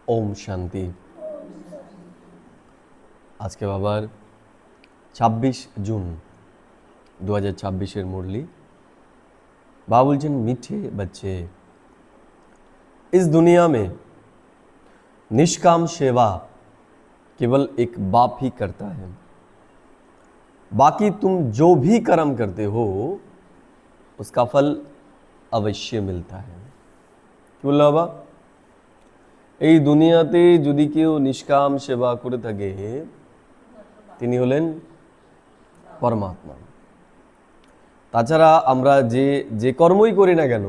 ओम शांति। आज के बाबार 26 जून 2026 मुरली बाबुलचन मीठे बच्चे, इस दुनिया में निष्काम सेवा केवल एक बाप ही करता है। बाकी तुम जो भी कर्म करते हो उसका फल अवश्य मिलता है। কি বললো বাবা? এই দুনিয়াতে যদি কেউ নিষ্কাম সেবা করে থাকে তিনি হলেন পরমাত্মা। তাছাড়া আমরা যে কর্মই করি না কেন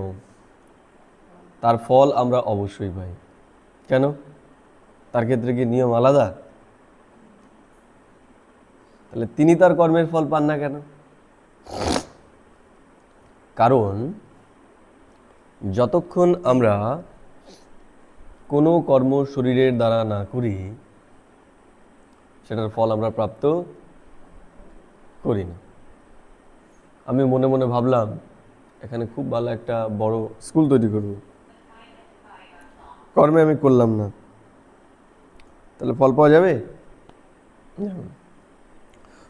তার ফল আমরা অবশ্যই পাই। কেন? তার ক্ষেত্রে কি নিয়ম আলাদা? তাহলে তিনি তার কর্মের ফল পান না কেন? কারণ যতক্ষণ আমরা কোনো কর্ম শরীরের দ্বারা না করি সেটার ফল আমরা প্রাপ্ত করি না। আমি মনে মনে ভাবলাম এখানে খুব ভালো একটা বড় স্কুল তৈরি করব, কর্মে আমি করলাম না, তাহলে ফল পাওয়া যাবে?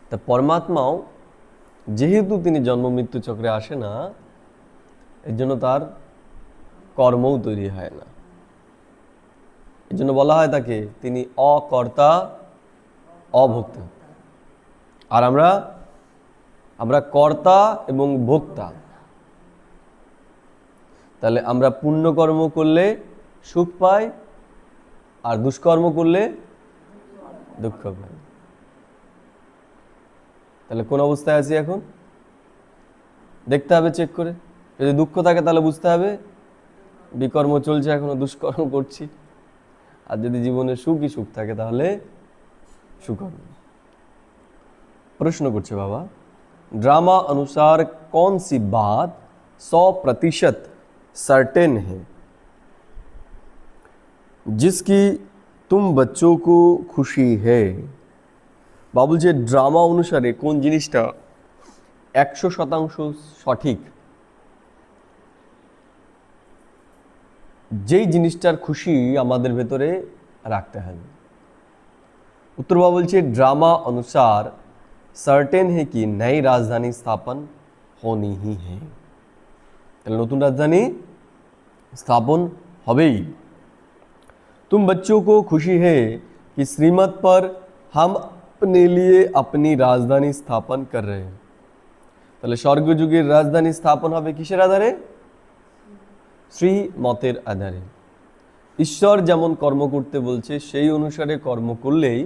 তা পরমাত্মাও যেহেতু তিনি জন্ম মৃত্যু চক্রে আসে না, এর জন্য তার কর্মও তৈরি হয় না। এর জন্য বলা হয় তাকে তিনি অকর্তা অভোক্তা। আর আমরা কর্তা এবং ভোক্তা। তাহলে আমরা পুণ্যকর্ম করলে সুখ পাই আর দুষ্কর্ম করলে দুঃখ পাই। তাহলে কোন অবস্থায় আছি এখন দেখতে হবে, চেক করে। যদি দুঃখ থাকে তাহলে বুঝতে হবে বিকর্ম চলছে, এখনো দুষ্কর্ম করছি। আর যদি জীবনে সুখই সুখ থাকে তাহলে সুকর্ম। প্রশ্ন করছে বাবা, ड्रामा अनुसार कौन सी बात 100% सर्टेन है जिसकी तुम बच्चों को खुशी है? বাবুল যে ড্রামা অনুসারে কোন জিনিসটা 100% সঠিক, যেই জিনিসটার খুশি আমাদের ভেতরে রাখতে হবে। उत्तर बाबा বলছে ड्रामा अनुसार सर्टेन है कि नई राजधानी स्थापन होनी ही है। তাহলে নতুন রাজধানী স্থাপন হবেই। तुम बच्चों को खुशी है कि श्रीमत पर हम अपने लिए अपनी राजधानी स्थापन कर रहे हैं। তাহলে স্বর্গযুগের রাজধানী স্থাপন হবে কিসের আধারে? শ্রীমতের আধারে। ঈশ্বর যেমন কর্ম করতে বলছে সেই অনুসারে কর্ম করলেই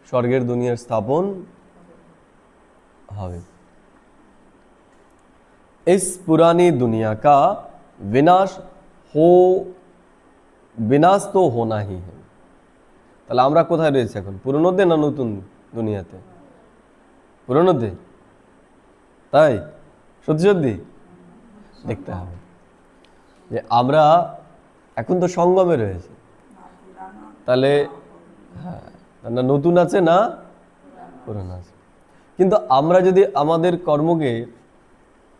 স্বর্গের দুনিয়ার স্থাপন হবে। इस पुरानी दुनिया का विनाश तो होना ही है। তাহলে আমরা কোথায় রয়েছে এখন? পুরনোতে না নতুন দুনিয়াতে? পুরনোতে। তাই সত্যি সত্যি দেখতে হবে যে আমরা এখন তো সঙ্গমে রয়েছে। তাহলে হ্যাঁ, না নতুন আছে না পুরনো আছে। কিন্তু আমরা যদি আমাদের কর্মকে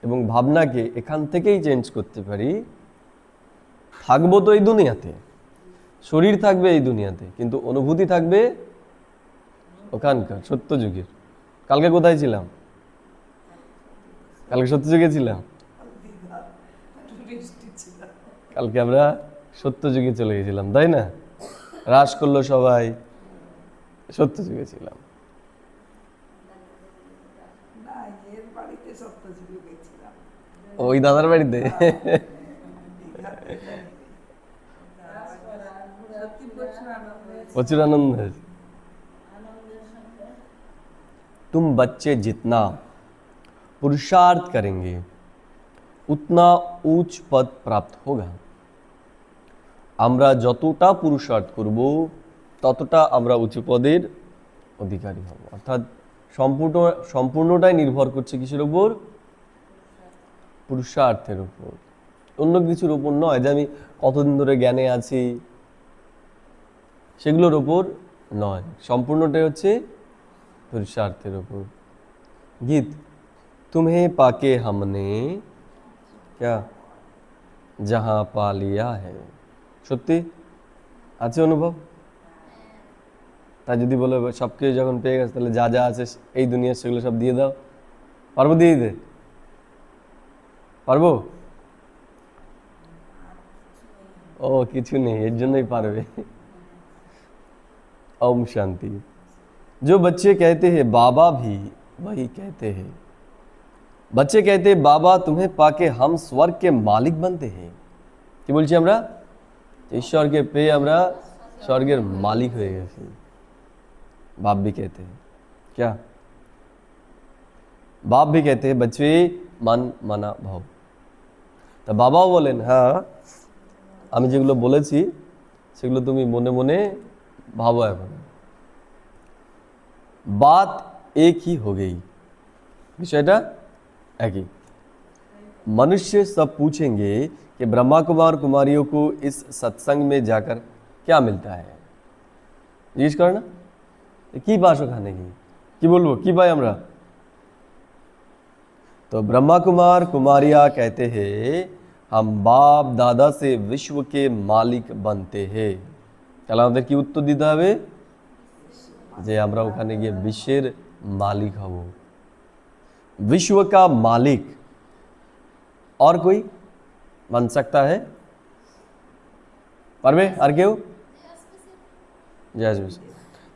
এবং ভাবনাকে এখান থেকেই চেঞ্জ করতে পারি, থাকবো তো এই দুনিয়াতে, শরীর থাকবে এই দুনিয়াতে, কিন্তু অনুভূতি থাকবে ওখানকার সত্যযুগের। কালকে কোথায় ছিলাম? কালকে সত্যযুগে ছিলাম। কালকে আমরা সত্যযুগে চলে গেছিলাম, তাই না? রাস করলো সবাই, সত্যযুগে ছিলাম। ওই দাদার বাড়িতে প্রচুর আনন্দ হয়েছে। तुम बच्चे जितना पुरुषार्थ करेंगे उतना ऊंच पद प्राप्त होगा। আমরা যতটা পুরুষার্থ করব ততটা আমরা উচ্চ পদের অধিকারী হব। অর্থাৎ সম্পূর্ণটাই নির্ভর করছে কিসের উপর? পুরুষার্থের উপর, অন্য কিছুর উপর নয়। যে আমি কতদিন ধরে জ্ঞানে আছি সেগুলোর উপর নয়, সম্পূর্ণটাই হচ্ছে পুরুষার্থের উপর। গীত तुम्हें पाके हमने क्या जहां पा लिया है। সত্যি আছে অনুভব? তাই যদি বলে সব কিছু যখন পেয়ে গেছে তাহলে যা যা আছে এই দুনিয়া সেগুলো সব দিয়ে দাও, পারবো দিয়ে দিতে? পারবো? ও কিছু নেই, এর জন্যই পারবে। ओम शांति। जो बच्चे कहते हैं बाबा भी वही कहते हैं, बच्चे कहते हैं बाबा तुम्हें पाके हम स्वर्ग के मालिक बनते हैं। কি বলছি আমরা? ঈশ্বরকে পেয়ে আমরা স্বর্গের মালিক হয়ে গেছি। बाप भी कहते हैं क्या? बाप भी कहते हैं बच्चे मन मना भाव। তা বাবাও বলেন হ্যাঁ আমি যেগুলো বলেছি সেগুলো তুমি মনে মনে भावो। এখন बात एक ही हो गई, विषयটা একই। मनुष्य सब पूछेंगे कि ब्रह्मा कुमार कुमारियों को इस सत्संग में जाकर क्या मिलता है। জিজ্ঞেস করে না কি পাস ওখানে গিয়ে, কি বলবো কি পাই আমরা? तो ब्रह्मा कुमार कुमारिया कहते हैं हम बाप दादा से विश्व के मालिक बनते हैं। তাহলে আমাদের কি উত্তর দিতে হবে? যে আমরা ওখানে গিয়ে বিশ্বের মালিক হব। विश्व का मालिक और कोई बन सकता है? পারবে আর কেউ? জয় শ্রী।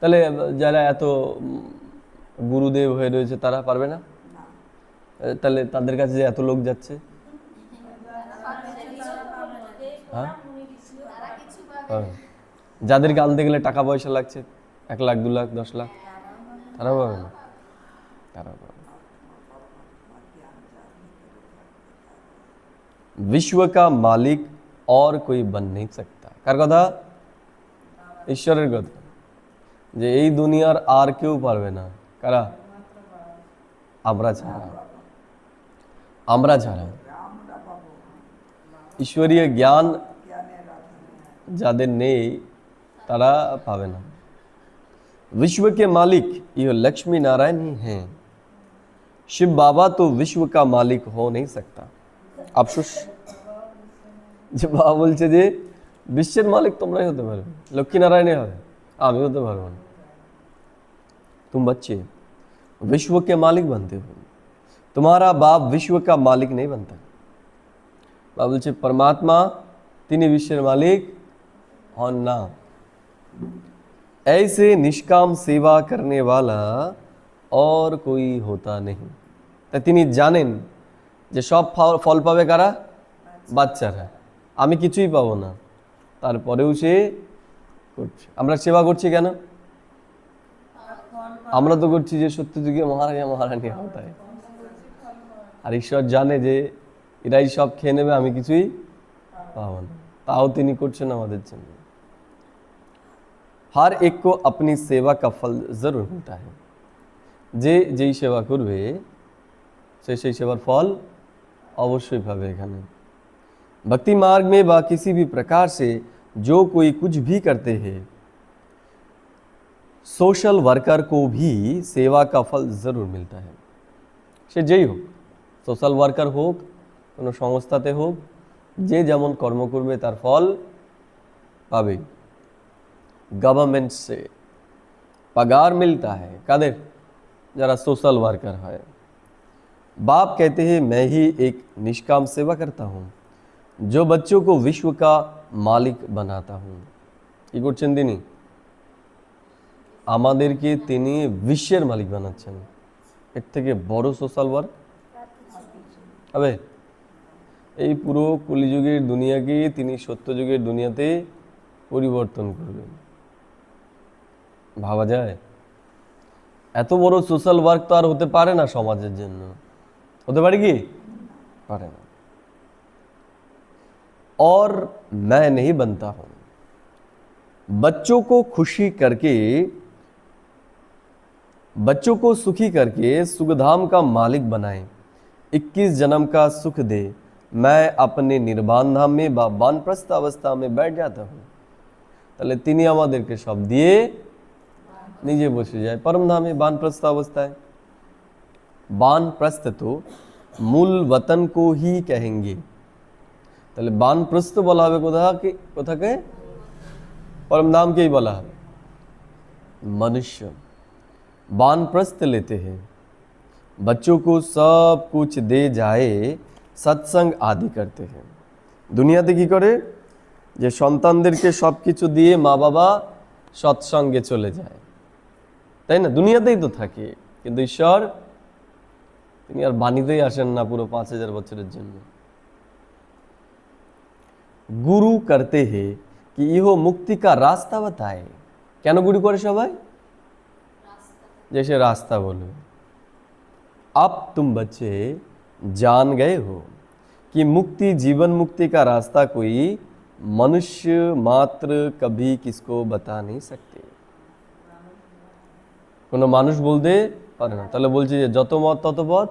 তাহলে যারা এত গুরুদেব হয়ে রয়েছে তারা পারবে না? তাহলে তাদের কাছে যে এত লোক যাচ্ছে, হ্যাঁ যাদেরকে আনতে গেলে টাকা পয়সা লাগছে 1 লাখ 2 লাখ 10 লাখ, তারা পাবে না? তারা পাবে। विश्व का मालिक और कोई बन नहीं सकता। কার কথা? ঈশ্বরের কথা। যে এই দুনিয়ার আর কেউ পারবে না। কারা? আমরা ছাড়া। আমরা ছাড়া। ঈশ্বরীয় জ্ঞান যাদের নেই তারা পাবে না। विश्व के मालिक यह लक्ष्मी नारायण ही हैं। शिव बाबा तो विश्व का मालिक हो नहीं सकता। আফসোস যে বাবা বলছে যে বিশ্বের মালিক তোমরাই হতে পারবে, লক্ষ্মী নারায়ণই হবে, আমি হতে পারবো না। तुम बच्चे विश्व के मालिक बनते हो, तुम्हारा बाप विश्व का मालिक नहीं बनता। बाबा বলছে परमात्मा তিনি বিশ্বের মালিক হন না। ऐसे निष्काम सेवा करने वाला और कोई होता नहीं। তা তিনি জানেন যে সব ফল পাবে কারা? বাচ্চারা। আমি কিছুই পাবো না, তারপরেও সে করছে। আমরা সেবা করছি কেন? আমরা তো করছি যে সত্যযুগে মহারাজা মহারানী হতায়, আর ঈশ্বর জানে যে এরাই সব খেয়ে নেবে, আমি কিছুই পাবো না, তাও তিনি করছেন আমাদের জন্য। हर एक को अपनी सेवा का फल जरूर मिलता है। যে যেই সেবা করবে সে সেই সেবার ফল অবশ্যই পাবে। এখানে भक्ति मार्ग में व किसी भी प्रकार से जो कोई कुछ भी करते हैं, सोशल वर्कर को भी सेवा का फल जरूर मिलता है। সে যেই হোক, সোশ্যাল ওয়ার্কার হোক, কোনো সংস্থাতে হোক, যে যেমন কর্ম করবে তার ফল পাবে। गवर्नमेंट से पगार मिलता है काদের? যারা सोशल वर्कर है। बाप कहते हैं मैं ही एक निष्काम सेवा करता हूँ जो बच्चों को विश्व का मालिक बनाता हूँ। কি করছেন তিনি? আমাদেরকে তিনি বিশ্বের মালিক বানাচ্ছেন। এর থেকে বড় সোশ্যাল ওয়ার্ক হবে? এই পুরো কলিযুগের দুনিয়াকে তিনি সত্যযুগের দুনিয়াতে পরিবর্তন করবেন। ভাবা যায়? এত বড় সোশ্যাল ওয়ার্ক তো আর হতে পারে না সমাজের জন্য। হতে পারে কি? পারে না। और मैं नहीं बनता हूं, बच्चों को खुशी करके, बच्चों को सुखी करके सुखधाम का मालिक बनाए, 21 जन्म का सुख दे, मैं अपने निर्वाण धाम में वानप्रस्थ अवस्था में बैठ जाता हूं। তাহলে তিনি আমাদেরকে সব দিয়ে নিজে বসে যায় परम धामे वानप्रस्थ अवस्थाয়। वानप्रस्थ तो मूल वतन को ही कहेंगे। তাহলে वानप्रस्थ বলা হবে কোথাকে? परम धाम के ही बोला है। मनुष्य वानप्रस्थ लेते हैं, बच्चों को सब कुछ दे जाए, सत्संग आदि करते हैं। দুনিয়াতে কি করে, যে সন্তানদেরকে সব কিছু দিয়ে মা বাবা সৎসঙ্গে চলে যায়, তাই না? দুনিয়াতেই তো থাকে, কিন্তু ঈশ্বর তিনি আর বাণীতেই আসেন না পুরো 5000 বছরের জন্য। গুরু করতে হে कि इहो मुक्ति का रास्ता बताए। কেন গুরু করে সবাই? जैसे रास्ता बोलो। अब तुम बच्चे जान गए हो कि मुक्ति, जीवन मुक्ति का रास्ता कोई मनुष्य मात्र कभी किसको बता नहीं सकते। কোনো মানুষ বলতে পারে না। তাহলে বলছি যে যত মত তত পথ,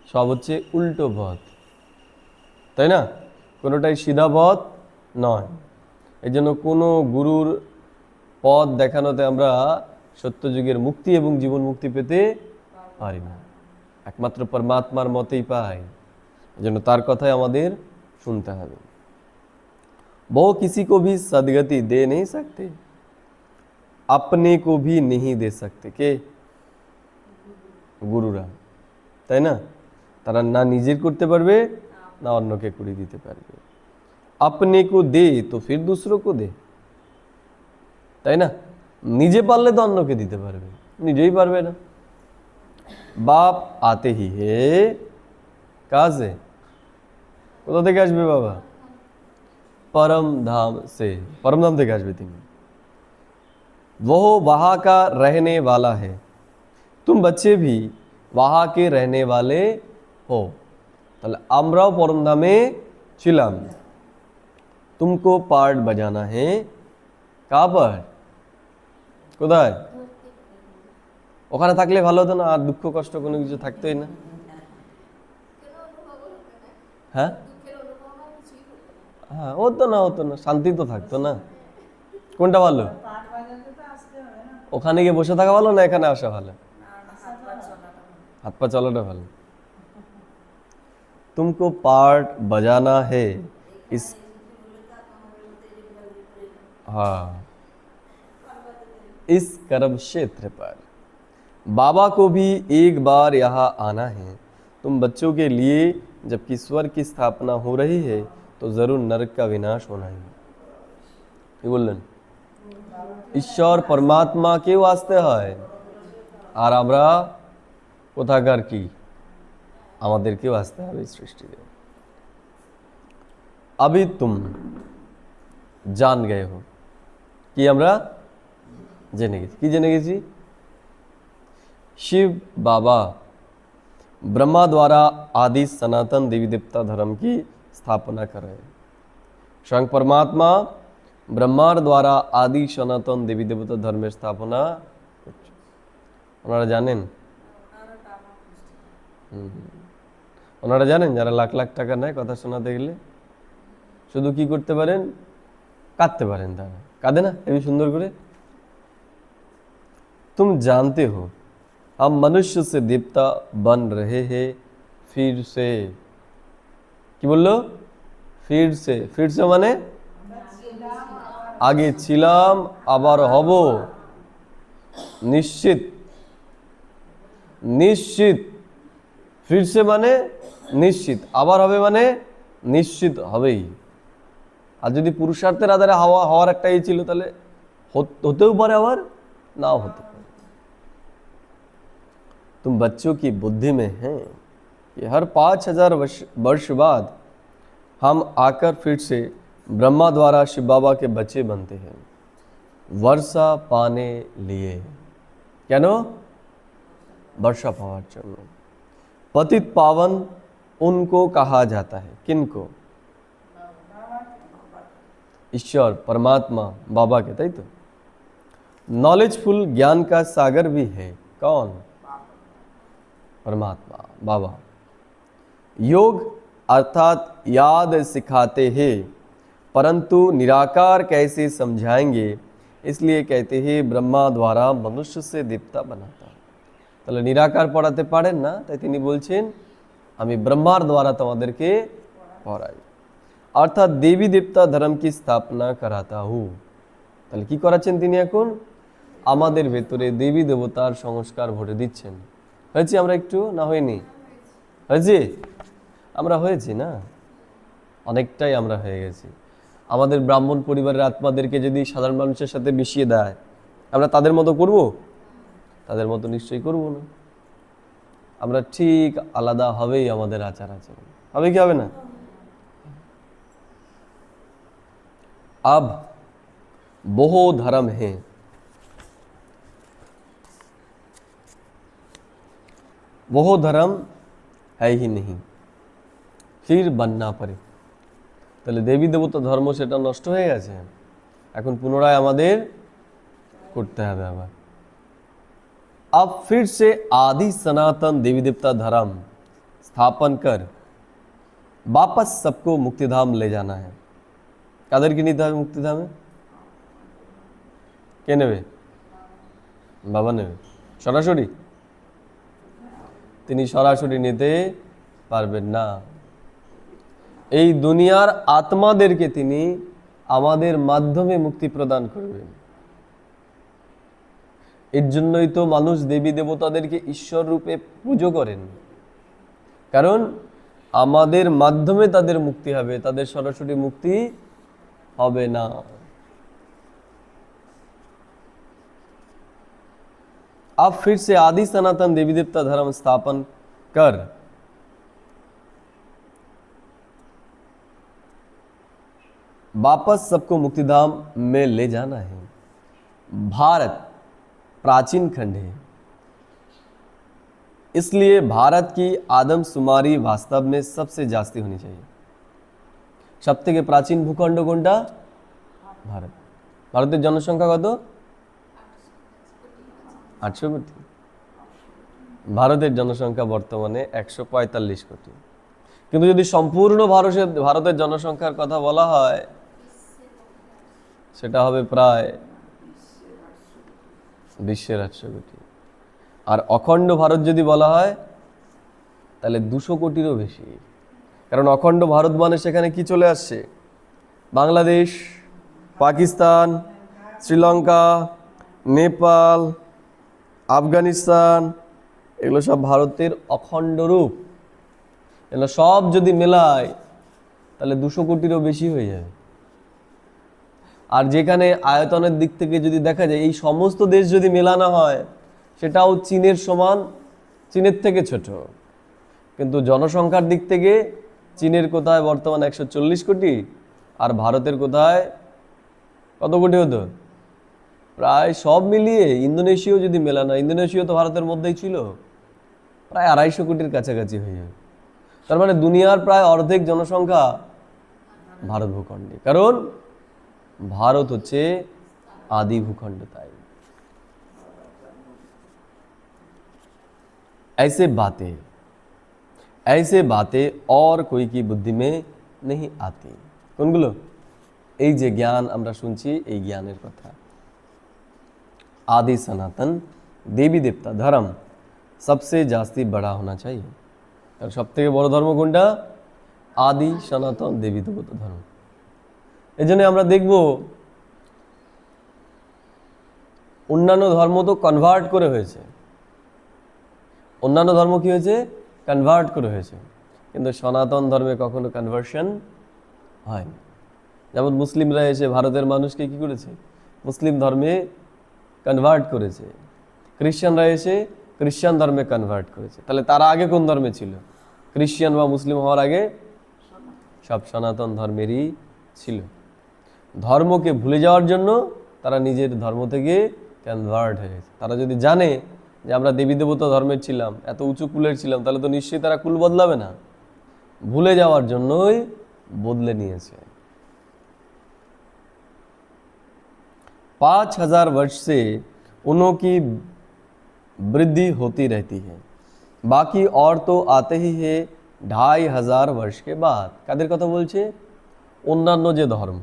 সব হচ্ছে উল্টো পথ, তাই না? কোনোটাই সিধা পথ নয়। এই জন্য কোনো গুরুর পথ দেখানোতে আমরা সত্যযুগের মুক্তি এবং জীবন মুক্তি পেতে পারি না, একমাত্র পরমাত্মার মতেই পাই। এই জন্য তার কথাই আমাদের শুনতে হবে। वो किसी को भी सदगति दे नहीं सकते, अपने को भी नहीं दे सकते। के গুরুরা, তাই না? তারা না নিজের করতে পারবে না অন্যকে করে দিতে পারবে। अपने को दे तो फिर दूसरों को दे, তাই না? নিজে পারলে তো অন্যকে দিতে পারবে, নিজেই পারবে না। বাপ आते ही है, कहाँ से? কোথা থেকে আসবে বাবা? परम धाम से। परम धाम থেকে আসবে তিনি। वो वहाँ का रहने वाला है, तुम बच्चे भी वहाँ के रहने वाले हो। তাহলে আমরাও পরম ধামে ছিলাম। तुमको पार्ट बजाना है, कहाँ पर? কোথায়? ওখানে থাকলে ভালো হতো না? আর দুঃখ কষ্ট কোনো কিছু থাকতোই না। হ্যাঁ হ্যাঁ, হতো না, হতো না, শান্তি তো থাকতো না। কোনটা ভালো? ওখানে গিয়ে বসে থাকা ভালো না এখানে আসা ভালো? হাত পা চলাটা ভালো। तुमको पार्ट बजाना है इस, हाँ, इस कर्म क्षेत्र पर। बाबा को भी एक बार यहाँ आना है। तुम बच्चों के लिए जबकि स्वर्ग की स्थापना हो रही है तो जरूर नरक का विनाश होना ही। কি বললেন? ঈশ্বর পরমাত্মা কেউ আসতে হয়, আর আমরা কোথাকার কি? আমাদেরকেও আসতে হবে সৃষ্টিতে। अभी तुम जान गए हो, কি আমরা জেনে গেছি। কি জেনে গেছি? शिव बाबा ब्रह्मा द्वारा आदि सनातन देवी देवता धर्म की स्थापना कर रहे हैं। स्वयं परमात्मा ब्रह्मार द्वारा आदि सनातन देवी देवता धर्मेर स्थापना করছে। ওনারা জানেন? ওনারা জানেন যারা লাখ লাখ টাকা নেয় কথা শোনাতে গেলে শুধু কি করতে পারেন? কাঁদতে পারেন। তারা কাঁদে না এই সুন্দর করে? तुम जानते हो हम मनुष्य से देवता बन रहे हैं फिर से। কি বললো? फिर से। फिर से মানে আগে ছিলাম আবার হব, নিশ্চিত, নিশ্চিত। फिर से মানে নিশ্চিত, আবার হবে মানে নিশ্চিত হবেই। আর যদি পুরুষার্থের আধারে হওয়ার একটা ই ছিল তাহলে হতেও পারে, আবার নাও হতে পারে। तुम बच्चों की बुद्धि में हैं कि हर 5000 वर्ष बाद हम आकर फिर से ब्रह्मा द्वारा शिव बाबा के बच्चे बनते हैं वर्षा पाने लिए। কেন? वर्षा पाওয়ার জন্য। पतित पावन उनको कहा जाता है। किनको? ईश्वर परमात्मा बाबा के, ताई तो। नॉलेजफुल ज्ञान का सागर भी है। कौन? परमात्मा बाबा। योग अर्थात याद सिखाते हैं, परंतु निराकार कैसे समझाएंगे, इसलिए कहते हैं ब्रह्मा द्वारा मनुष्य से देवता बनाता। তাহলে নিরাকার পড়াতে পারেন না, তাই তিনি বলছেন আমি ব্রহ্মার দ্বারা তোমাদেরকে পড়াই। অর্থাৎ দেবী দেবতা ধর্ম কি স্থাপনা করাতা হু। তাহলে কি করাচ্ছেন তিনি? এখন আমাদের ভেতরে দেবী দেবতার সংস্কার ভরে দিচ্ছেন। হয়েছি আমরা একটু, না হয়নি? হয়েছি, আমরা হয়েছি না, অনেকটাই আমরা হয়ে গেছি। আমাদের ব্রাহ্মণ পরিবারের আত্মাদেরকে যদি সাধারণ মানুষের সাথে মিশিয়ে দেয়, আমরা তাদের মতো করব? তাদের মতো নিশ্চয়ই করব না। আমরা ঠিক আলাদা হবেই, আমাদের আচার আচরণ হবে কি হবে না? अब वो धर्म है वो धर्म है ही नहीं, फिर बनना पड़े। তাহলে দেবী দেবতা ধর্ম সেটা নষ্ট হয়ে গেছে, এখন পুনরায় আমাদের করতে হবে আবার। अब फिर से आदि सनातन देवी देवता धर्म स्थापन कर वापस सबको मुक्तिधाम ले जाना है। কাদেরকে নিতে হবে মুক্তিধামে? কে নেবে? বাবা নেবে সরাসরি? তিনি সরাসরি নিতে পারবেন না। এই দুনিয়ার আত্মাদেরকে তিনি আমাদের মাধ্যমে মুক্তি প্রদান করবেন। এর জন্যই তো মানুষ দেবী দেবতাদেরকে ঈশ্বর রূপে পুজো করেন, কারণ আমাদের মাধ্যমে তাদের মুক্তি হবে, তাদের সরাসরি মুক্তি হবে না। अब फिर से आदि सनातन देवी देवता धर्म स्थापन कर वापस सबको मुक्तिधाम में ले जाना है। भारत प्राचीन खंड है, इसलिए भारत की आदमशुमारी वास्तव में सबसे जास्ती होनी चाहिए। सबथेके प्राचीन भूखंड कोनटा? भारत। भारतेर जनसंख्या कत? 800 কোটি। ভারতের জনসংখ্যা বর্তমানে 145 কোটি। কিন্তু যদি সম্পূর্ণ ভারতের জনসংখ্যার কথা বলা হয়, সেটা হবে প্রায় বিশ্বের 800 কোটি। আর অখণ্ড ভারত যদি বলা হয়, তাহলে 200 কোটিরও বেশি। কারণ অখণ্ড ভারত মানে সেখানে কি চলে আসছে? বাংলাদেশ, পাকিস্তান, শ্রীলঙ্কা, নেপাল, আফগানিস্তান, এগুলো সব ভারতের অখণ্ড রূপ। এগুলো সব যদি মেলায়, তাহলে 200 কোটিরও বেশি হয়ে যাবে। আর যেখানে আয়তনের দিক থেকে যদি দেখা যায়, এই সমস্ত দেশ যদি মেলানো হয়, সেটাও চীনের সমান, চীনের থেকে ছোট। কিন্তু জনসংখ্যার দিক থেকে চীনের কোথায় বর্তমানে 140 কোটি, আর ভারতের কোথায় কত কোটি হতো? প্রায় সব মিলিয়ে ইন্দোনেশিয়াও যদি মেলানো, ইন্দোনেশিয়া তো ভারতের মধ্যেই ছিল, প্রায় 250 কোটির কাছাকাছি হয়ে যাবে। তার মানে দুনিয়ার প্রায় অর্ধেক জনসংখ্যা ভারত ভূখণ্ডে, কারণ ভারত হচ্ছে আদি ভূখণ্ড। তাই ऐसे बातें और कोई की बुद्धि में नहीं आती। কোনগুলো? এই যে জ্ঞান আমরা শুনছি, এই জ্ঞানের কথা। आदि सनातन देवी देवता धर्म सबसे जास्ती बड़ा होना चाहिए। और सब থেকে বড় ধর্ম কোনটা? আদি সনাতন দেবী দেবতা ধর্ম। এজন্য আমরা দেখব অন্যান্য ধর্ম তো কনভার্ট করে হয়েছে, অন্যান্য ধর্ম কি হয়েছে? কনভার্ট করে হয়েছে, কিন্তু সনাতন ধর্মে কখনো কনভার্সন হয়নি। যেমন মুসলিমরা এসে ভারতের মানুষকে কি করেছে? মুসলিম ধর্মে কনভার্ট করেছে। খ্রিস্টানরা এসে খ্রিস্টান ধর্মে কনভার্ট করেছে। তাহলে তারা আগে কোন ধর্মে ছিল? খ্রিস্টান বা মুসলিম হওয়ার আগে সব সনাতন ধর্মেরই ছিল। ধর্মকে ভুলে যাওয়ার জন্য তারা নিজের ধর্ম থেকে কনভার্ট হয়ে গেছে। তারা যদি জানে যে আমরা দেবী দেবতা ধর্মের ছিলাম, এত উঁচু কুলের ছিলাম, তাহলে তো নিশ্চয়ই তারা কুল বদলাবে না। ভুলে যাওয়ার জন্যই বদলে নিয়েছে। 5000 वर्ष से उनकी वृद्धि होती रहती है, बाकी और तो आते ही है 2500 वर्ष के बाद। কাদের কথা বলছে? অন্যান্য যে ধর্ম,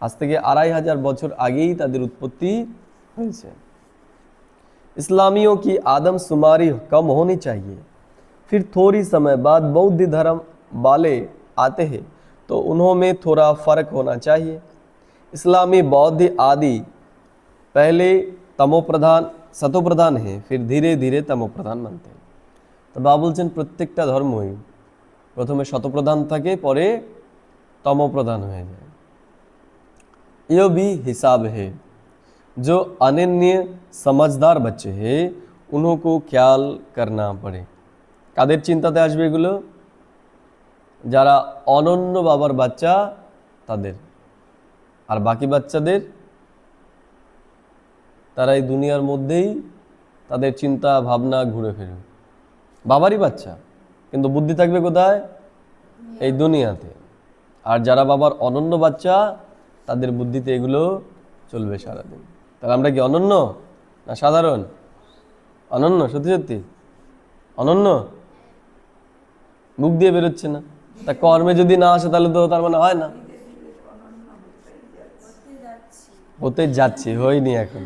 আজ থেকে 2500 বছর আগেই তাদের উৎপত্তি হয়েছে। इस्लामियों की आदमशुमारी कम होनी चाहिए, फिर थोड़ी समय बाद बौद्ध धर्म वाले आते हैं, तो उन्होंने थोड़ा फर्क होना चाहिए। इस्लामी बौद्ध आदि पहले तमोप्रधान सतोप्रधान है, फिर धीरे धीरे तमोप्रधान बनते हैं। तो বাবা বলছেন প্রত্যেকটা ধর্মই প্রথমে শতপ্রধান থাকে, পরে তমোপ্রধান হয়ে যায়। ये भी हिसाब है। जो अनन्य समझदार बच्चे हैं उन्हों को ख्याल करना पड़े। কাদের চিন্তাতে আসবে এগুলো? যারা অনন্য বাবার বাচ্চা তাদের, আর বাকি বাচ্চাদের তারা এই দুনিয়ার মধ্যেই তাদের চিন্তা ভাবনা ঘুরে ফিরবে। বাবারই বাচ্চা, কিন্তু বুদ্ধি থাকবে কোথায়? এই দুনিয়াতে। আর যারা বাবার অনন্য বাচ্চা তাদের বুদ্ধিতে এগুলো চলবে সারাদিন। তাহলে আমরা কি অনন্য না সাধারণ? অনন্য, সত্যি সত্যি অনন্য। মুখ দিয়ে বেরোচ্ছে না, তা কর্মে যদি না আসে তাহলে তো তার মানে হয় না। হতে যাচ্ছি, হয়নি এখন।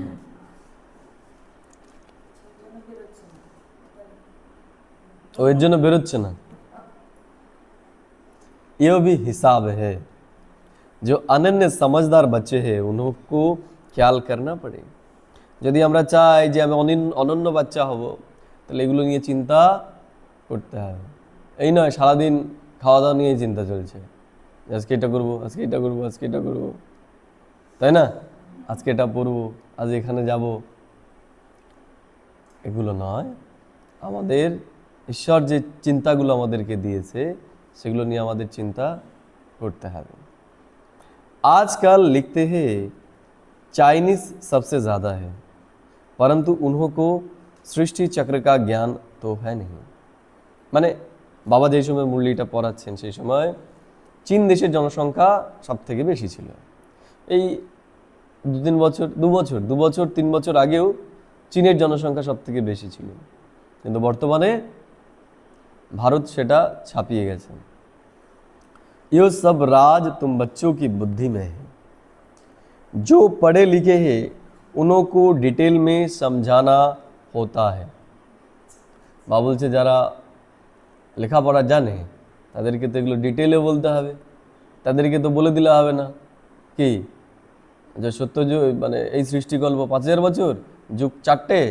ও এর জন্য বেরোচ্ছে না। ये भी हिसाब है। जो अनन्य समझदार बच्चे हैं उनको ख्याल करना पड़े। যদি আমরা চাই যে আমি অনন্য বাচ্চা হব, তাহলে এগুলো নিয়ে চিন্তা করতে হবে। এই নয় সারাদিন খাওয়া দাওয়া নিয়েই চিন্তা চলছে, আজকে এটা করবো, আজকে এটা করবো, আজকে এটা করবো, তাই না? আজকে এটা পড়বো, আজ এখানে যাব। এগুলো নয়। আমাদের ঈশ্বর যে চিন্তাগুলো আমাদেরকে দিয়েছে সেগুলো নিয়ে আমাদের চিন্তা করতে হবে। आजकल लिखते हैं चाइनीज सबसे ज़्यादा है, परंतु उन्हों को सृष्टि चक्र का ज्ञान तो है नहीं। মানে বাবা যেই সময় মুরলিটা পড়াচ্ছেন সেই সময় চীন দেশের জনসংখ্যা সব থেকে বেশি ছিল। এই 2 বছর 3 বছর আগেও চীনের জনসংখ্যা সব থেকে বেশি ছিল, কিন্তু বর্তমানে ভারত সেটা ছাপিয়ে গেছে। ये सब राज तुम बच्चों की बुद्धि में है। जो पढ़े लिखे हैं उन्हों को डिटेल में समझाना होता है। বাবা বলছে যারা লেখাপড়া জানে তাদেরকে তো এগুলো ডিটেলে বলতে হবে, তাদেরকে তো বলে দিলে হবে না কি যে সত্য মানে এই সৃষ্টিকল্প 5000 বছর, যুগ 4টে,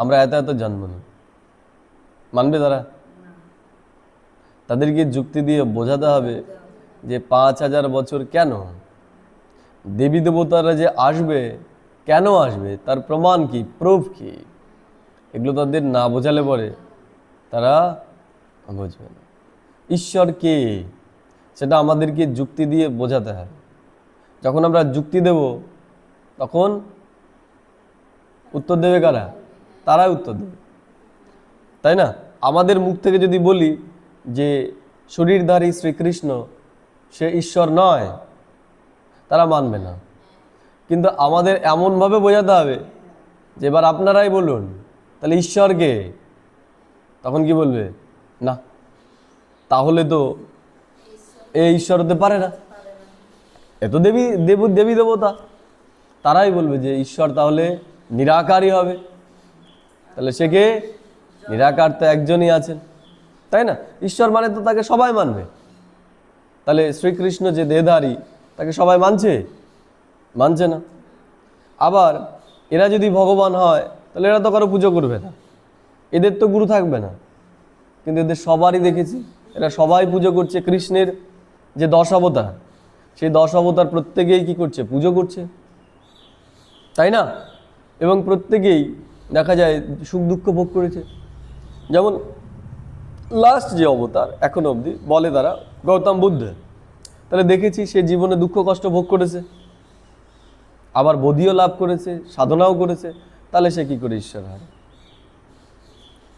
আমরা এত এত জন্ম নিই। মানবে তারা? তাদেরকে যুক্তি দিয়ে বোঝাতে হবে যে 5000 বছর কেন, দেবী দেবতারা যে আসবে কেন আসবে, তার প্রমাণ কি, প্রুফ কি, এগুলো তাদের না বোঝালে পরে তারা বুঝবে না। ঈশ্বর কে সেটা আমাদেরকে যুক্তি দিয়ে বোঝাতে হবে। যখন আমরা যুক্তি দেব তখন উত্তর দেবে কারা? তারাই উত্তর দেবে, তাই না? আমাদের মুখ থেকে যদি বলি যে শরীরধারী শ্রীকৃষ্ণ সে ঈশ্বর নয়, তারা মানবে না। কিন্তু আমাদের এমনভাবে বোঝাতে হবে যে এবার আপনারাই বলুন তাহলে ঈশ্বরকে, তখন কি বলবে? না, তাহলে তো এই ঈশ্বর হতে পারে না, এ তো দেবী দেবতা। তারাই বলবে যে ঈশ্বর তাহলে নিরাকারই হবে। তাহলে সে কে? নিরাকার তো একজনই আছেন, তাই না? ঈশ্বর মানে তো তাকে সবাই মানবে। তাহলে শ্রীকৃষ্ণ যে দেহধারী তাকে সবাই মানছে? মানছে না। আবার এরা যদি ভগবান হয় তাহলে এরা তো কারো পুজো করবে না, এদের তো গুরু থাকবে না। কিন্তু এদের সবারই দেখেছি এরা সবাই পুজো করছে কৃষ্ণের যে 10 অবতার, সেই 10 অবতার প্রত্যেকেই কি করছে? পুজো করছে, তাই না? এবং প্রত্যেকেই দেখা যায় সুখ দুঃখ ভোগ করেছে। যেমন লাস্ট যে অবতার এখনো অবধি বলে তারা গৌতম বুদ্ধ, তাহলে দেখেছি সে জীবনে দুঃখ কষ্ট ভোগ করেছে, আবার বোধিও লাভ করেছে, সাধনাও করেছে। তাহলে সে কি করে ঈশ্বর হয়?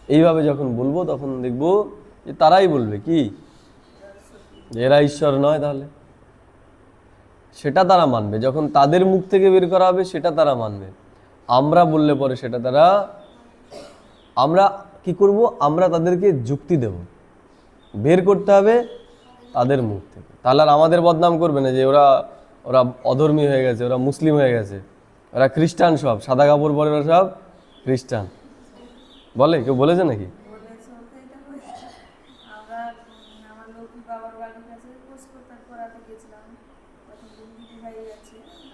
এইভাবে যখন বলবো তখন দেখবো যে তারাই বলবে কি যে এরা ঈশ্বর নয়। তাহলে সেটা তারা মানবে, যখন তাদের মুখ থেকে বের করা হবে সেটা তারা মানবে। আমরা বললে পরে সেটা তারা, আমরা কি করব? আমরা তাদেরকে যুক্তি দেব, বের করতে হবে তাদের মুখ থেকে। তাহলে আর আমাদের বদনাম করবে না যে ওরা ওরা অধর্মী হয়ে গেছে, ওরা মুসলিম হয়ে গেছে, ওরা খ্রিস্টান, সব সাদা কাপড় পরে ওরা সব খ্রিস্টান বলে। কেউ বলেছে নাকি? আমরা আমার লক্ষ্মী বাবার বাড়ির কাছে পোস্ট করতে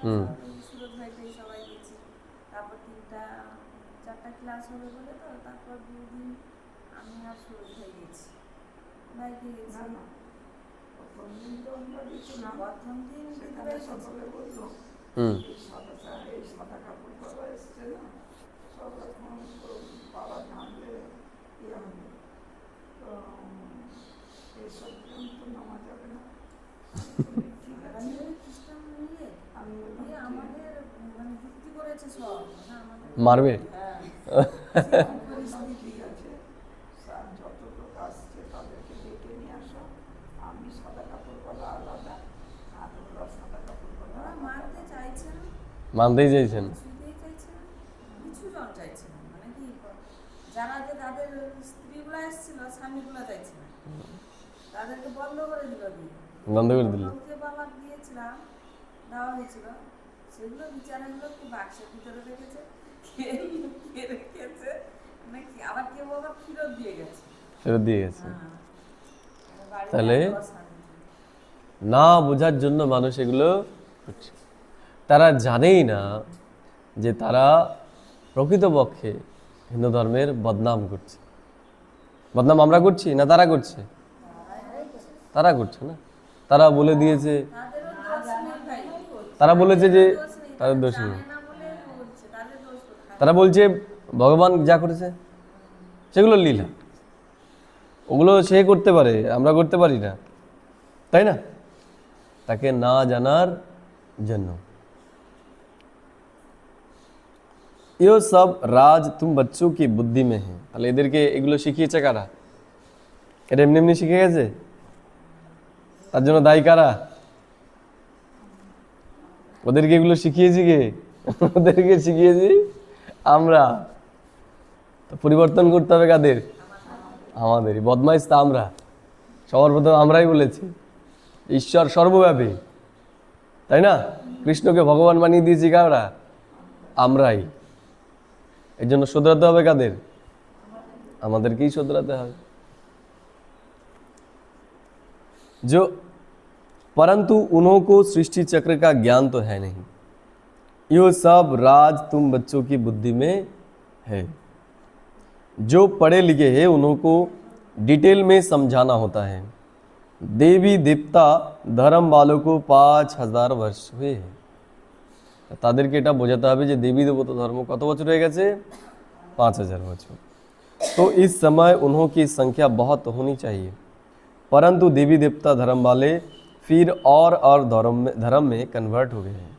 হুম সুরজ ভাইটাই সবাই গেছি। তারপর 3টা 4টা ক্লাস হবে বলে তো তারপর 2 দিন আমি আর সুরজ ভাই গেছি, ভাইকে গেছি। প্রথম দিন দিদিভাই সকলে বললো হুম এই সাদা কাপড় পরা এসছে না, সব এখন তো পাড়া জানলে ইয়ে হবে, তো এইসব তো নামা যাবে না। ঠিক আছে, খ্রিস্টান নিয়ে আমি আমাদের মানে যুক্তি করেছে সব, মারবে। ঠিক আছে, স্যার যত লোক আসছে তাদেরকে ডেকে নিয়ে আসো, আমি সাদা কাপড় পরা আলাদা আর ওরা সাদা কাপড় পরা মানতে চাইছে না, মানতেই চাইছেন। কিছুতেই চাইছে না, কিছু জন চাইছে না, মানে কি যারা যে তাদের স্ত্রীগুলো এসেছিল স্বামীগুলো চাইছে না, তাদেরকে বন্ধ করে দিল। বন্ধ করে দিল। যে বাবা দিয়েছিলাম দেওয়া হয়েছিল সেগুলো বিচারাগুলো কি বাক্সের ভিতরে রেখেছে, কে রেখেছে নাকি আবার কেউ আবার ফেরত দিয়ে গেছে। তাহলে না বোঝার জন্য মানুষ এগুলো করছে। তারা জানেই না যে তারা প্রকৃতপক্ষে হিন্দু ধর্মের বদনাম করছে। বদনাম আমরা করছি না তারা করছে? তারা করছে না। তারা বলে দিয়েছে, তারা বলেছে যে তাদের দোষ নেই। তারা বলছে ভগবান যা করেছে সেগুলো লীলা, ওগুলো সে করতে পারে, আমরা করতে পারি না, তাই না? তাকে না জানার জন্য ये सब राज तुम बच्चों की बुद्धि में है। তাহলে এদেরকে এগুলো শিখিয়েছে কারা? এটা এমনি এমনি শিখে গেছে? তার জন্য দায়ী কারা? ওদেরকে এগুলো শিখিয়েছি কে? ওদেরকে শিখিয়েছি আমরা। তো পরিবর্তন করতে হবে কাদের? আমাদেরই। বদমাইশ তা আমরা, সবার প্রথম আমরাই বলেছি ঈশ্বর সর্বব্যাপী, তাই না? কৃষ্ণকে ভগবান বানিয়ে দিয়েছি কারা? আমরাই। এই জন্য শুধরাতে হবে কাদের? আমাদেরকেই শুধরাতে হবে। जो परंतु उन्होंने सृष्टि चक्र का ज्ञान तो है नहीं, ये सब राज तुम बच्चों की बुद्धि में है। जो पढ़े लिखे हैं उनको डिटेल में समझाना होता है। देवी देवता धर्म वालों को 5000 वर्ष हुए हैं। তাদেরকে এটা বোঝাতে হবে যে দেবী দেবতা ধর্ম কত বছর হয়ে গেছে? 5000 বছর। तो इस समय उन्हों की संख्या बहुत होनी चाहिए, परंतु देवी देवता धर्म वाले फिर और धर्म में कन्वर्ट हो गए हैं।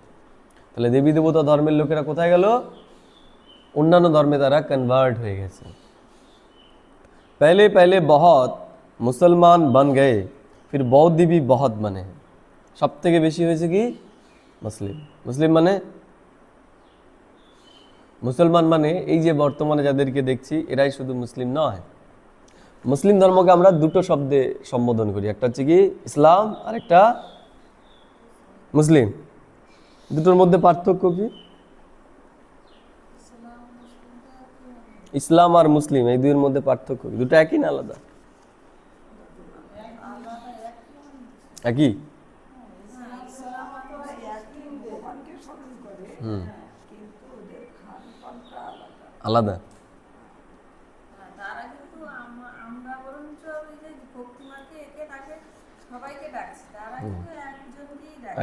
তাহলে দেবী দেবতা ধর্মের লোকেরা কোথায় গেল? অন্যান্য ধর্মে তারা কনভার্ট হয়ে গেছে। पहले पहले बहुत मुसलमान बन गए, फिर बौद्ध भी बहुत बने हैं। সব থেকে বেশি হয়েছে কি? মুসলিম। মুসলিম মানে মুসলমান মানে এই যে বর্তমানে যাদেরকে দেখছি এরাই শুধু মুসলিম নয়। মুসলিম ধর্মকে আমরা দুটো শব্দে সম্বোধন করি, একটা হচ্ছে কি ইসলাম আর একটা মুসলিম। দুটোর মধ্যে পার্থক্য কি? ইসলাম আর মুসলিম এই দুইয়ের মধ্যে পার্থক্য কি? দুটো একই না আলাদা? একই। আলাদা।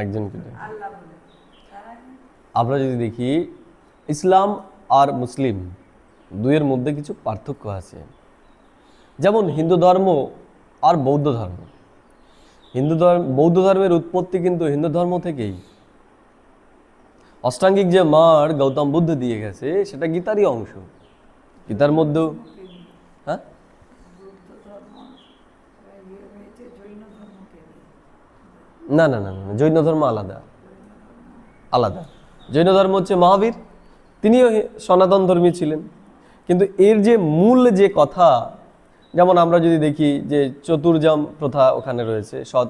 একজনকে আমরা যদি দেখি ইসলাম আর মুসলিম দুইয়ের মধ্যে কিছু পার্থক্য আছে। যেমন হিন্দু ধর্ম আর বৌদ্ধ ধর্ম। বৌদ্ধ ধর্মের উৎপত্তি কিন্তু হিন্দু ধর্ম থেকেই। অষ্টাঙ্গিক যে মার গৌতম বুদ্ধ দিয়ে গেছে সেটা গীতারই অংশ। গীতার মধ্যেও হ্যাঁ না না না না জৈন ধর্ম আলাদা আলাদা। জৈন ধর্ম হচ্ছে মহাবীর, তিনিও সনাতন ধর্মী ছিলেন, কিন্তু এর যে মূল যে কথা, যেমন আমরা যদি দেখি যে চতুর্জাম প্রথা ওখানে রয়েছে, সৎ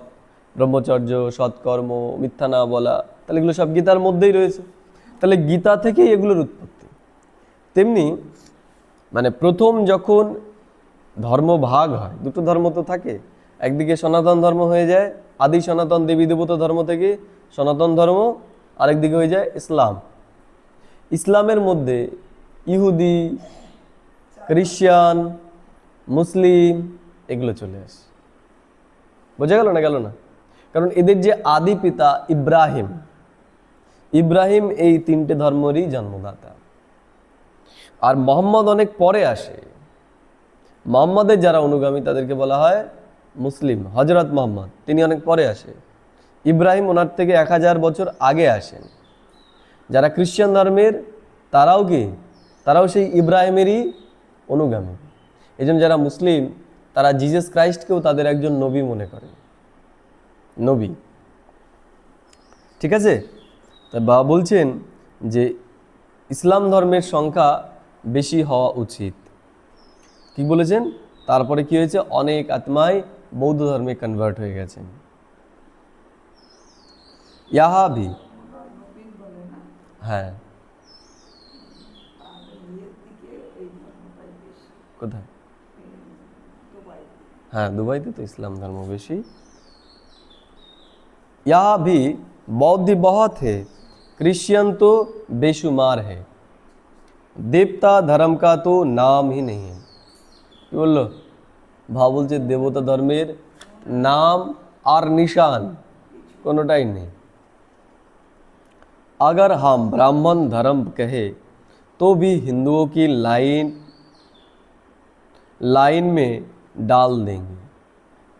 ব্রহ্মচর্য, সৎকর্ম, মিথ্যা না বলা, তাহলে এগুলো সব গীতার মধ্যেই রয়েছে। তাহলে গীতা থেকেই এগুলোর উৎপত্তি। তেমনি মানে প্রথম যখন ধর্ম ভাগ হয়, দুটো ধর্ম তো থাকে, একদিকে সনাতন ধর্ম হয়ে যায়, আদি সনাতন দেবী দেবতা ধর্ম থেকে সনাতন ধর্ম আরেকদিকে হয়ে যায় ইসলাম। ইসলামের মধ্যে ইহুদি, খ্রিস্টান, মুসলিম এগুলো চলে আসে। বোঝা গেল না? গেল না? কারণ এদের যে আদি পিতা ইব্রাহিম, ইব্রাহিম এই তিনটে ধর্মেরই জন্মদাতা। আর মোহাম্মদ অনেক পরে আসে। মোহাম্মদের যারা অনুগামী তাদেরকে বলা হয় মুসলিম। হজরত মোহাম্মদ তিনি অনেক পরে আসে। ইব্রাহিম ওনার থেকে 1000 বছর আগে আসেন। যারা খ্রিস্টান ধর্মের তারাও কি? তারাও সেই ইব্রাহিমেরই অনুগামী। এই জন্য যারা মুসলিম তারা জিসাস ক্রাইস্টকেও তাদের একজন নবী মনে করে, নবী। ঠিক আছে? তা বাবা বলছেন যে ইসলাম ধর্মের সংখ্যা বেশি হওয়া উচিত। কি বলেছেন? তারপরে কি হয়েছে? অনেক আত্মাই বৌদ্ধ ধর্মে কনভার্ট হয়ে গেছেন। ইহা ভি, নবীন বলে না, হ্যাঁ। আর ইয়ের দিকে এই ধর্মটাই বেশি, কোথায়? দুবাই। हाँ दुबई तो इस्लाम धर्म बेशी। यहाँ भी बौद्ध बहुत है, क्रिश्चियन तो बेशुमार है, देवता धर्म का तो नाम ही नहीं है। কি বললো? ভাব বলছে দেবতা ধর্মের নাম আর নিশান কোনোটাই নেই। अगर हम ब्राह्मण धर्म कहे तो भी हिंदुओं की लाइन में ডাল দেंगे।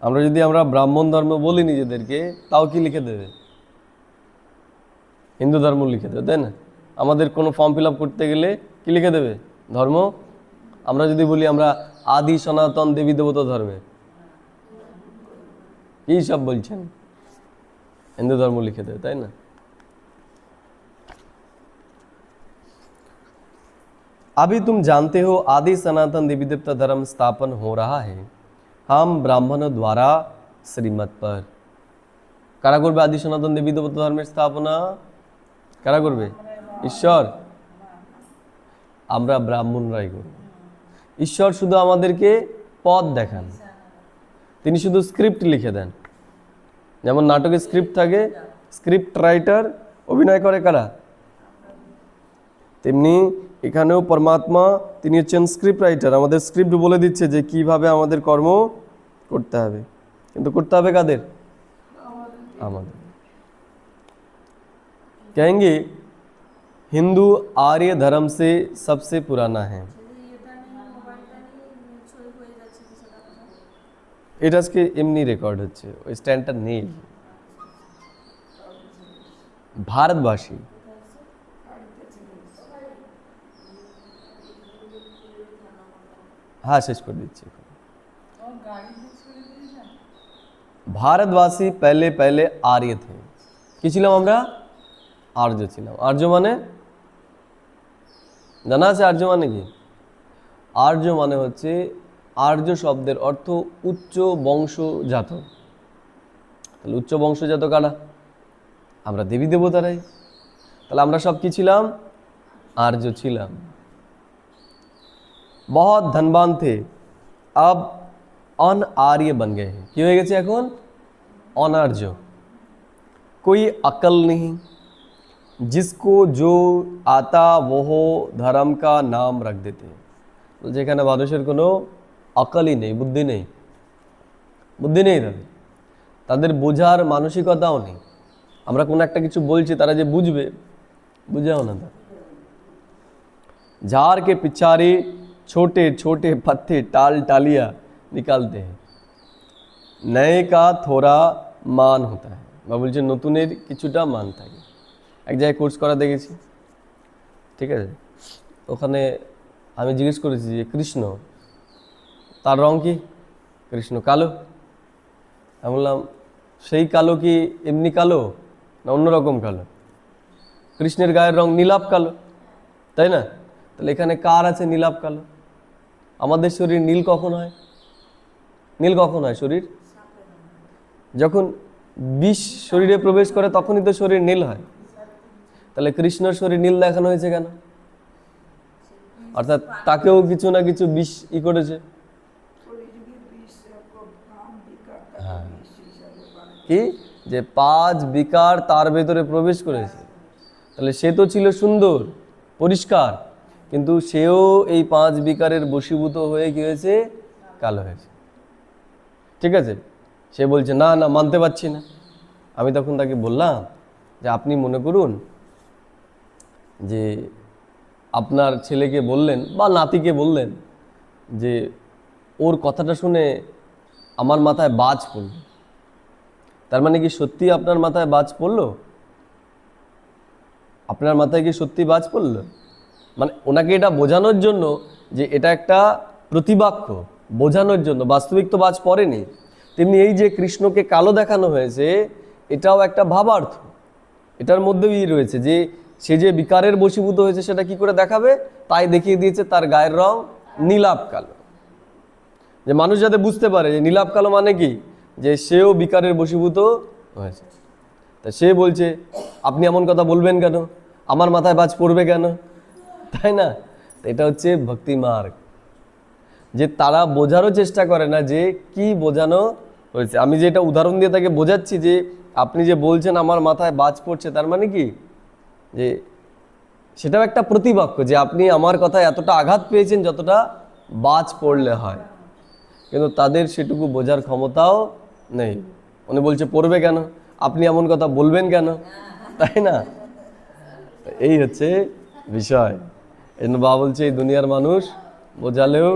আমরা যদি ব্রাহ্মণ ধর্ম বলি নিজেদেরকে, তাও কি লিখে দেবে? হিন্দু ধর্ম লিখে দেবে, তাই না? আমাদের কোনো ফর্ম ফিল আপ করতে গেলে কি লিখে দেবে? ধর্ম। আমরা যদি বলি আমরা আদি সনাতন দেবী দেবতা ধর্মে, কি সব বলছেন? হিন্দু ধর্ম লিখে দেবে, তাই না? अभी तुम जानते हो आदि सनातन देवी देवता धर्म स्थापन हो रहा है हम ब्राह्मणों द्वारा श्रीमत पर। কারা করবে আদি সনাতন দেবী দেবতা ধর্মের স্থাপনা? কারা করবে? ঈশ্বর। আমরা ব্রাহ্মণরাই করব। ঈশ্বর শুধু আমাদেরকে পথ দেখান, তিনি শুধু স্ক্রিপ্ট লিখে দেন। যেমন নাটকে স্ক্রিপ্ট থাকে, স্ক্রিপ্ট রাইটার অভিনয় করে কারা? তেমনি এখানেও পরমাত্মা তিনি হচ্ছেন স্ক্রিপ্ট রাইটার, আমাদের স্ক্রিপ্ট বলে দিচ্ছে যে কিভাবে আমাদের কর্ম করতে হবে। কিন্তু করতে হবে কাদের? আমাদের। कहेंगे हिंदू आर्य धर्म से सबसे पुराना है। এটা আজকে এমনি রেকর্ড হচ্ছে, ওই স্ট্যান্ডটা নেই। ভারতবাসী हाँ शेष कर दीजिए। भारतवासी पहले पहले आर्य थे। কি ছিলাম আমরা? আর্য ছিলাম। আর্য মানে জানা আছে? আর্য মানে কি? আর্য মানে হচ্ছে, আর্য শব্দের অর্থ উচ্চ বংশজাত। তাহলে উচ্চ বংশজাত কারা? আমরা দেবী দেবতারাই। তাহলে আমরা সব কি ছিলাম? आर्य ছিলাম। बहुत धनवान थे अब अनआर्य बन गए हैं। কি হয়ে গেছে এখন? অনার্য। कोई अकल नहीं, जिसको जो आता वो धर्म का नाम रख देते हैं। যেখানে মানুষের কোনো আকলই নেই, বুদ্ধি নেই, বুদ্ধি নেই তাদের বোঝার মানসিকতাও নেই। আমরা কোনো একটা কিছু বলছি, তারা যে বুঝবে, বুঝেও না। झाड़ के पिछारे छोटे छोटे पत्ते टाल टालियाँ निकालते हैं, नए का थोड़ा मान होता है। বা বলছে নতুনের কিছুটা মান থাকে। এক জায়গায় কোর্স করা দেখেছি, ঠিক আছে? ওখানে আমি জিজ্ঞেস করেছি যে কৃষ্ণ, তার রং কি? কৃষ্ণ কালো। আমি বললাম সেই কালো কি এমনি কালো না অন্যরকম কালো? কৃষ্ণের গায়ের রং নীলাভ কালো, তাই না? তাহলে এখানে কার আছে নীলাভ কালো? আমাদের শরীর নীল কখন হয়? নীল কখন হয় শরীর? যখন বিষ শরীরে প্রবেশ করে তখনই তো শরীর নীল হয়। তাহলে কৃষ্ণর শরীর নীল দেখানো হয়েছে কেন? অর্থাৎ তাকেও কিছু না কিছু বিষ করেছে। কি যে 5 বিকার তার ভেতরে প্রবেশ করেছে। তাহলে সে তো ছিল সুন্দর পরিষ্কার, কিন্তু সেও এই 5 বিকারের বশীভূত হয়ে কি হয়েছে? কালো হয়েছে। ঠিক আছে, সে বলছে না না মানতে পারছি না। আমি তখন তাকে বললাম যে আপনি মনে করুন যে আপনার ছেলেকে বললেন বা নাতিকে বললেন যে ওর কথাটা শুনে আমার মাথায় বাজ পড়ল, তার মানে কি সত্যি আপনার মাথায় বাজ পড়লো? আপনার মাথায় কি সত্যি বাজ পড়লো? মানে ওনাকে এটা বোঝানোর জন্য যে এটা একটা প্রতিবাক্য, বোঝানোর জন্য, বাস্তবিক তো বাজ পড়েনি। তেমনি এই যে কৃষ্ণকে কালো দেখানো হয়েছে, এটাও একটা ভাবার্থ, এটার মধ্যেই রয়েছে যে সে যে বিকারের বশীভূত হয়েছে সেটা কি করে দেখাবে, তাই দেখিয়ে দিয়েছে তার গায়ের রং নীলাভ কালো, যে মানুষ যাতে বুঝতে পারে যে নীলাভ কালো মানে কি, যে সেও বিকারের বশীভূত হয়েছে। তা সে বলছে আপনি এমন কথা বলবেন কেন, আমার মাথায় বাজ পড়বে কেন, তাই না? এটা হচ্ছে ভক্তি মার্গ, যে তারা বোঝারও চেষ্টা করে না যে কি বোঝানো হয়েছে। আমি যে এটা উদাহরণ দিয়ে তাকে বোঝাচ্ছি যে আপনি যে বলছেন আমার মাথায় বাজ পড়ছে, তার মানে কি যে সেটাও একটা প্রতিবাক্য, যে আপনি আমার কথায় এতটা আঘাত পেয়েছেন যতটা বাজ পড়লে হয়, কিন্তু তাদের সেটুকু বোঝার ক্ষমতাও নেই। উনি বলছে পড়বে কেন, আপনি এমন কথা বলবেন কেন, তাই না? এই হচ্ছে বিষয়। এই জন্য বাবা বলছে এই দুনিয়ার মানুষ বোঝালেও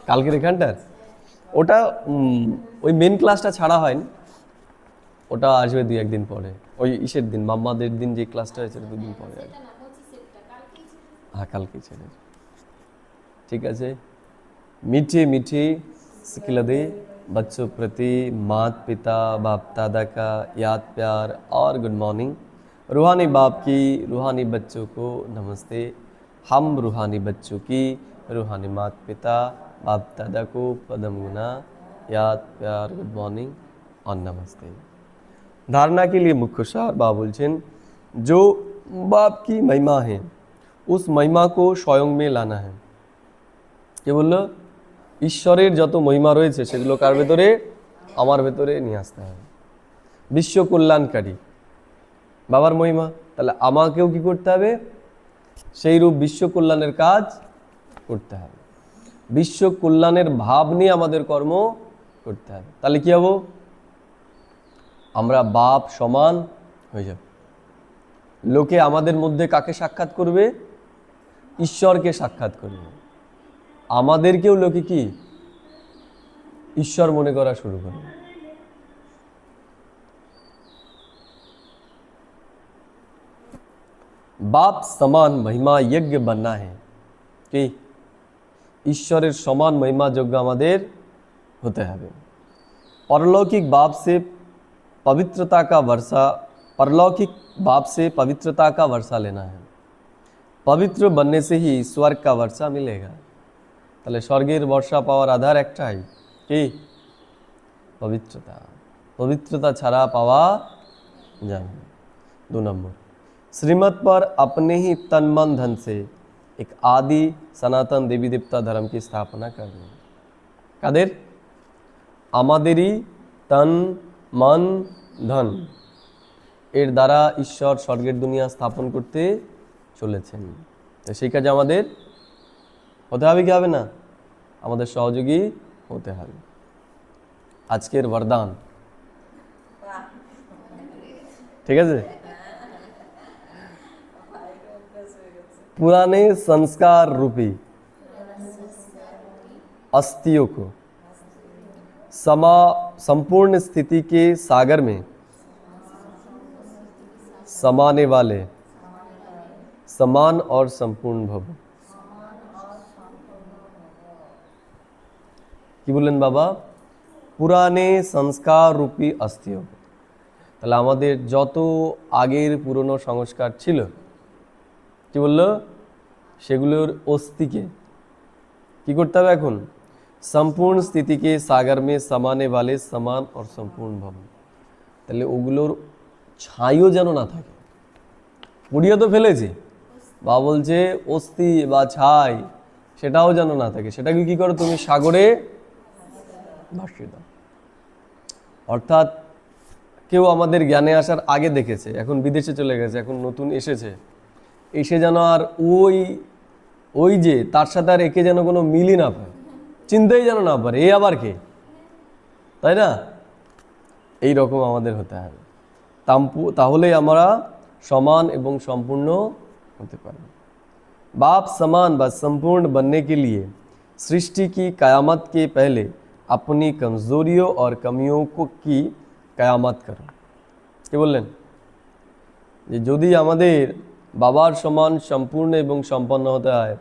কালকের এখানটার ওটা ওই মেন ক্লাসটা ছাড়া হয়নি, ওটা আসবে 2-1 দিন পরে, ওই ইসের দিন মাম্মাদের দিন যে ক্লাসটা হয়েছে 2 দিন পরে আসবে। हाँ কালকে ছেড়ে। ঠিক আছে, मीठे मीठे सिखलदे बच्चों प्रति माता पिता बाप दादा का याद प्यार और गुड मॉर्निंग। रूहानी बाप की रूहानी बच्चों को नमस्ते। हम रूहानी बच्चों की रूहानी माता पिता बाप दादा को पदम गुना याद प्यार गुड मॉर्निंग और नमस्ते। धारणा के लिए मुख्य सार बाबा बोलছেন जो बाप की महिमा है उस महिमा को स्वयं में लाना है। কে বললো? ঈশ্বরের যত মহিমা রয়েছে সেগুলো কার ভেতরে? আমার ভেতরে নিয়ে আসতে হবে। বিশ্ব কল্যাণকারী বাবার মহিমা, তাহলে আমাকেও কি করতে হবে? সেই রূপ বিশ্ব কল্যাণের কাজ করতে হবে, বিশ্ব কল্যাণের ভাব নিয়ে আমাদের কর্ম করতে হবে। তাহলে কি হবো? আমরা বাপ সমান হয়ে যাব। লোকে আমাদের মধ্যে কাকে সাক্ষাৎ করবে? ঈশ্বরকে সাক্ষাৎ করবে। আমাদেরকেও লোকে কি ঈশ্বর মনে করা শুরু করবে। বাপ সমান মহিমা যজ্ঞ बनना है কি ঈশ্বরের সমান মহিমা যোগ্য আমাদের হতে হবে। परलौकिक बाप से पवित्रता का वर्षा, परलौकिक बाप से पवित्रता का वर्षा लेना है। पवित्र बनने से ही स्वर्ग का वर्षा मिलेगा। তাহলে স্বর্গের বর্ষা পাওয়ার আধার একটাই, কি? পবিত্রতা। পবিত্রতা ছাড়া পাওয়া যায় না। 2 নম্বর, श्रीमत पर अपने ही तन मन धन से एक आदि सनातन देवी देवता धर्म की स्थापना करनी। কাদের? আমাদেরই তন মন ধন এর দ্বারা ঈশ্বর স্বর্গের দুনিয়া স্থাপন করতে চলেছেন। তো সেই কাজে আমাদের হতে হবে কি হবে না? আমাদের সহযোগী হতে হবে। আজকের বরদান, ঠিক আছে? पुराने संस्कार रूपी अस्थियों को संपूर्ण स्थिति के सागर में समाने वाले समान और संपूर्ण भव। কি বললেন বাবা? পুরানে সংস্কার রূপী अस्थियों। তাহলে আমাদের যত আগের পুরনো সংস্কার ছিল, কি বললো? সেগুলোর অস্থিকে কি করতে হবে এখন? সম্পূর্ণ স্থিতিকে সাগর মে সমানে वाले समान और संपूर्ण भव। তাহলে ওগুলোর ছাইও যেন না থাকে। পুড়িয়ে তো ফেলেছি, বা বলছে অস্থি বা ছাই সেটাও যেন না থাকে, সেটাকে কি করো তুমি সাগরে ভাসিয়ে দাও। অর্থাৎ কেউ আমাদের জ্ঞানে আসার আগে দেখেছে, এখন বিদেশে চলে গেছে, এখন নতুন এসেছে, এসে যেন আর ওই ওই যে তার সাথে আর একে যেন কোনো মিলই না পায়, চিনতেই যেন না পারে এ আবার কে, তাই না? এই রকম আমাদের হতে হবে, তাহলেই আমরা সমান এবং সম্পূর্ণ হতে পারব। बाप समान व संपूर्ण बनने के लिए सृष्टि की क़यामत के पहले अपनी कमज़ोरियों और कमियों को की क़यामत करो। কি বললেন যে যদি আমাদের বাবার সমান সম্পূর্ণ এবং সম্পন্ন হতে হয়,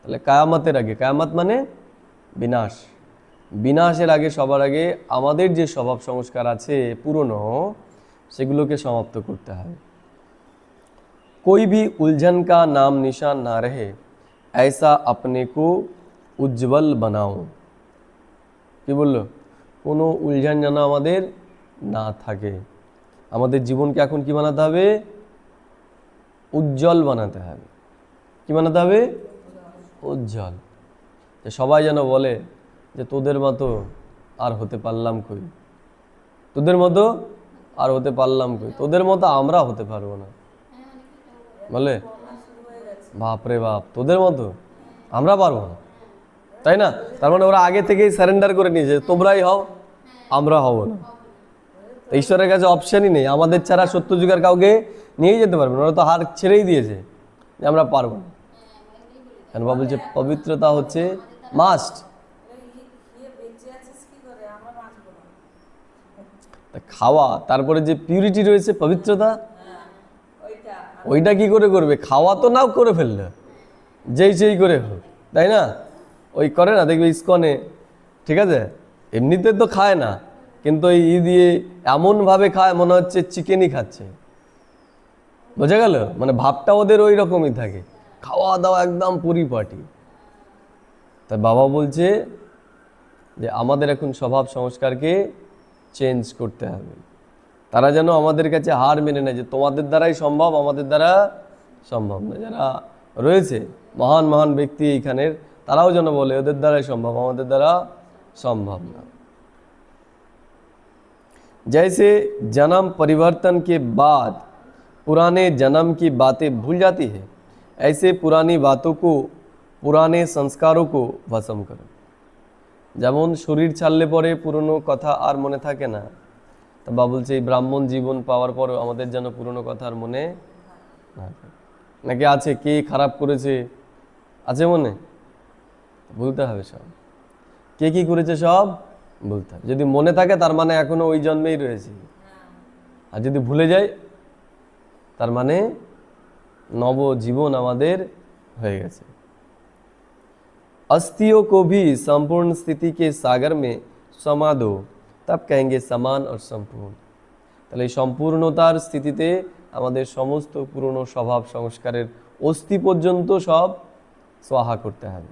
তাহলে কায়ামতের আগে, কায়ামত মানে বিনাশ, বিনাশের আগে সবার আগে আমাদের যে স্বভাব সংস্কার আছে পুরনো, সেগুলোকে সমাপ্ত করতে হবে। कोई भी उलझन का नाम निशान ना रहे, ऐसा अपने को उज्जवल बनाओ। কি বললো? কোনো উলঝন যেন আমাদের না থাকে। আমাদের জীবনকে এখন কি বানাতে হবে? উজ্জ্বল বানাতে হবে। কি বানাতে হবে? উজ্জ্বল। যে সবাই যেন বলে যে তোদের মতো আর হতে পারলাম কই, তোদের মতো আর হতে পারলাম কই, তোদের মতো আমরা হতে পারবো না। বলে বাপরে বাপ, তোদের মতো আমরা পারবো না, তাই না? তার মানে ওরা আগে থেকেই সারেন্ডার করে নিয়েছে, তোমরাই হও, আমরা হব না। ঈশ্বরের কাছে অপশানই নেই, আমাদের ছাড়া সত্যযুগের কাউকে নিয়েই যেতে পারবে না, ওরা তো হার ছেড়েই দিয়েছে যে আমরা পারবো না। কেন বাবা বলছে পবিত্রতা হচ্ছে মাস্ট। খাওয়া, তারপরে যে পিউরিটি রয়েছে পবিত্রতা, ওইটা কি করে করবে? খাওয়া তো নাও করে ফেললে যেই সেই করে হোক, তাই না? ওই করে না, দেখবে ইস্কনে, ঠিক আছে, এমনিতে তো খায় না, কিন্তু ওই দিয়ে এমনভাবে খায় মনে হচ্ছে চিকেনই খাচ্ছে, বোঝা গেল? মানে ভাবটা ওদের ওই রকমই থাকে, খাওয়া দাওয়া একদম পরিপাটি। তাই বাবা বলছে যে আমাদের এখন স্বভাব সংস্কারকে চেঞ্জ করতে হবে। তারা যেন আমাদের কাছে হার মেনে নেয় যে তোমাদের দ্বারাই সম্ভব, আমাদের দ্বারা সম্ভব না। যারা রয়েছে মহান মহান ব্যক্তি এইখানের, তারাও যেন বলে ওদের দ্বারাই সম্ভব, আমাদের দ্বারা সম্ভব না। जैसे जन्म परिवर्तन के बाद पुराने जन्म की बातें भूल जाती है, ऐसे पुरानी बातों को, पुराने संस्कारों को भस्म करो। যেমন শরীর ছাড়লে পরে পুরনো কথা আর মনে থাকে না, তা বাবা বলছে এই ব্রাহ্মণ জীবন পাওয়ার পরও আমাদের যেন পুরনো কথা আর মনে না থাকে। নাকি আছে কে খারাপ করেছে, আছে মনে? বলতে হবে সব, কে কি করেছে সব বলতে হবে। যদি মনে থাকে তার মানে এখনো ওই জন্মেই রয়েছে, আর যদি ভুলে যাই তার মানে নব জীবন আমাদের হয়ে গেছে। अस्थियों को भी संपूर्ण स्थिति के सागर में समा दो, तब कहेंगे समान और संपूर्ण। তাহলে এই সম্পূর্ণতার স্থিতিতে আমাদের সমস্ত পুরনো স্বভাব সংস্কারের অস্থি পর্যন্ত সব स्वाहा করতে হবে।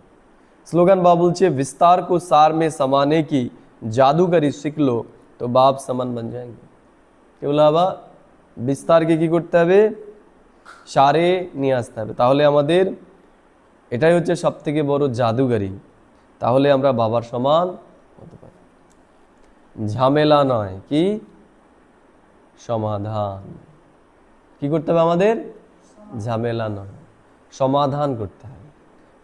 স্লোগান বাবা বলছে विस्तार को सार में समाने की जादूगरी सीख लो तो बाप समान बन जाएंगे। কি বলা বাবা? বিস্তারকে কি করতে হবে? সারে নিয়ে আসতে হবে। তাহলে আমাদের এটাই হচ্ছে সব থেকে বড় জাদুগারি, তাহলে আমরা বাবার সমান হতে পারি। ঝামেলা নয়, কি সমাধান। কি করতে হবে আমাদের? ঝামেলা নয়, সমাধান করতে হবে।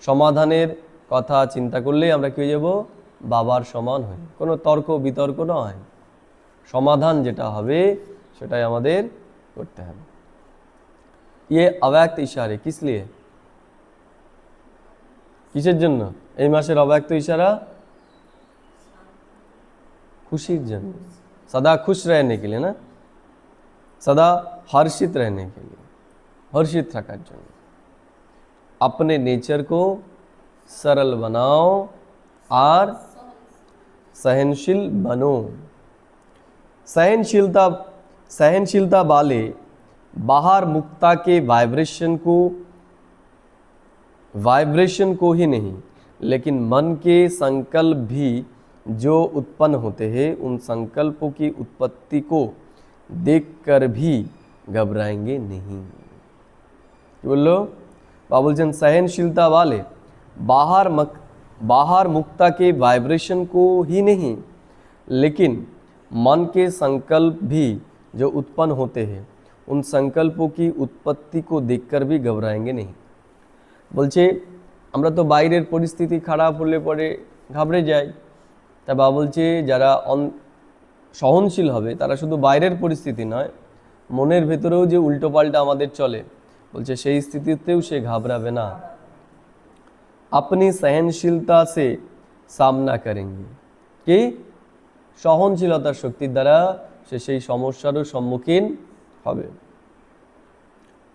সমাধানের কথা চিন্তা করলেই আমরা কি হয়ে যাব? বাবার সমান হয়ে। কোনো তর্ক বিতর্ক নয়, সমাধান যেটা হবে সেটাই আমাদের করতে হবে। ये अव्यक्त इशारे किस लिए, কিসের জন্য? এই মাসের অব্যক্ত ইশারা খুশির জন্য, सदा खुश रहने के लिए ना, सदा हर्षित रहने के लिए, हर्षित থাকার জন্য। अपने नेचर को सरल बनाओ और सहनशील बनो। सहनशीलता वाले बाहर मुक्ता के वाइब्रेशन को ही नहीं, लेकिन मन के संकल्प भी जो उत्पन्न होते हैं, उन संकल्पों की उत्पत्ति को देखकर भी घबराएंगे नहीं। बोलो बाबा बोलছেন सहनशीलता वाले बाहर मुक्ता के वाइब्रेशन को ही नहीं, लेकिन मन के संकल्प भी जो उत्पन्न होते हैं, उन संकल्पों की उत्पत्ति को देखकर भी घबराएंगे नहीं। বলছে আমরা তো বাইরের পরিস্থিতি খারাপ হলে পরে ঘাবড়ে যাই, তা বাবা বলছে যারা সহনশীল হবে তারা শুধু বাইরের পরিস্থিতি নয়, মনের ভেতরেও যে উল্টোপাল্টা আমাদের চলে, বলছে সেই স্থিতিতেও সে ঘাবড়াবে না। अपनी सहनशीलता से सामना करेंगे, कि সহনশীলতার শক্তির দ্বারা সে সেই সমস্যারও সম্মুখীন হবে।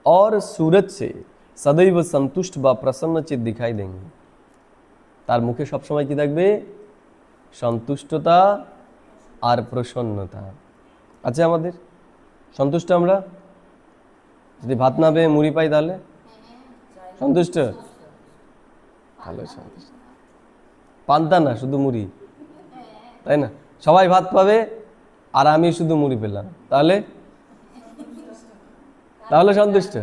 और सूरज से सदैव संतुष्ट বা प्रसन्न चित दिखाई देंगे, তার মুখে সবসময় কি থাকবে? সন্তুষ্টতা আর প্রসন্নতা আছে আমাদের। সন্তুষ্ট আমরা যদি ভাত না পেয়ে মুড়ি পাই তাহলে সন্তুষ্ট, তাহলে সন্তুষ্ট। পান্তা না, শুধু মুড়ি, তাই না? সবাই ভাত পাবে আর আমি শুধু মুড়ি পেলাম, তাহলে তাহলে সন্তুষ্ট।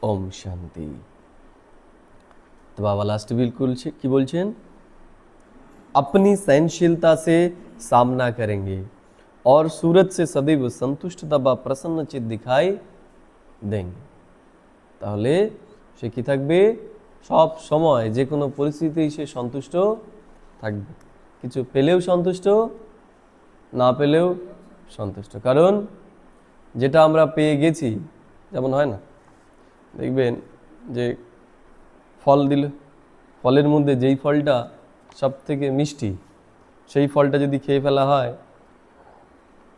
ओम शांति। तो बाबा लास्ट बिल्कुल की बोलছেন, अपनी सहनशीलता से सामना करेंगे और सूरज से सदैव संतुष्टता বা प्रसन्न चित दिखाई देंगे। তাহলে সে কি থাকবে? সব সময় যে কোনো পরিস্থিতিতে সে সন্তুষ্ট থাকবে, কিছু পেলেও সন্তুষ্ট, না পেলেও সন্তুষ্ট। কারণ যেটা আমরা পেয়ে গেছি, যেমন হয় না, দেখবেন যে ফল দিল, ফলের মধ্যে যেই ফলটা সব থেকে মিষ্টি, সেই ফলটা যদি খেয়ে ফেলা হয়,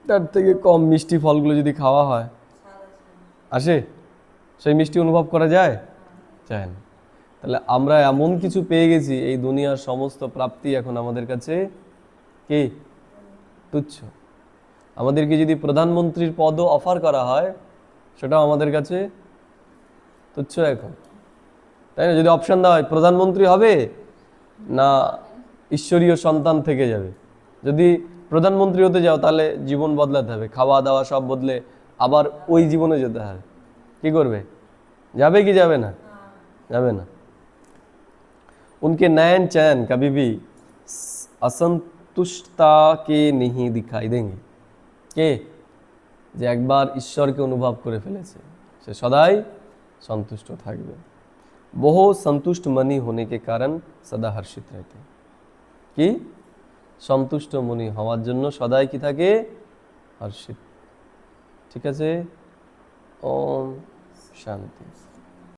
তার থেকে কম মিষ্টি ফলগুলো যদি খাওয়া হয়, আসে সেই মিষ্টি অনুভব করা যায়? যায় না। তাহলে আমরা এমন কিছু পেয়ে গেছি, এই দুনিয়ার সমস্ত প্রাপ্তি এখন আমাদের কাছে কি তুচ্ছ। আমাদেরকে যদি প্রধানমন্ত্রীর পদও অফার করা হয় সেটাও আমাদের কাছে তুচ্ছ এখন, তাই না? যদি অপশন দেওয়া হয় প্রধানমন্ত্রী হবে না ঈশ্বরীয় সন্তান থেকে যাবে, যদি প্রধানমন্ত্রী হতে যাও তাহলে জীবন বদলাতে হবে, খাওয়া দাওয়া সব বদলে আবার ওই জীবনে যেতে হবে, কি করবে? যাবে কি যাবে না? যাবে না। उनके नैन चैन कभी भी असंतुष्टता के नहीं दिखाई देंगे। কে? যে একবার ঈশ্বরকে অনুভব করে ফেলেছে সে সদাই সন্তুষ্ট থাকবে। বহু সন্তুষ্ট মনি होने के कारण सदा हर्षित रहते हैं। কি? সন্তুষ্ট মনি হওয়ার জন্য সদাই কি থাকে? হর্ষিত। ঠিক আছে, ওম শান্তি।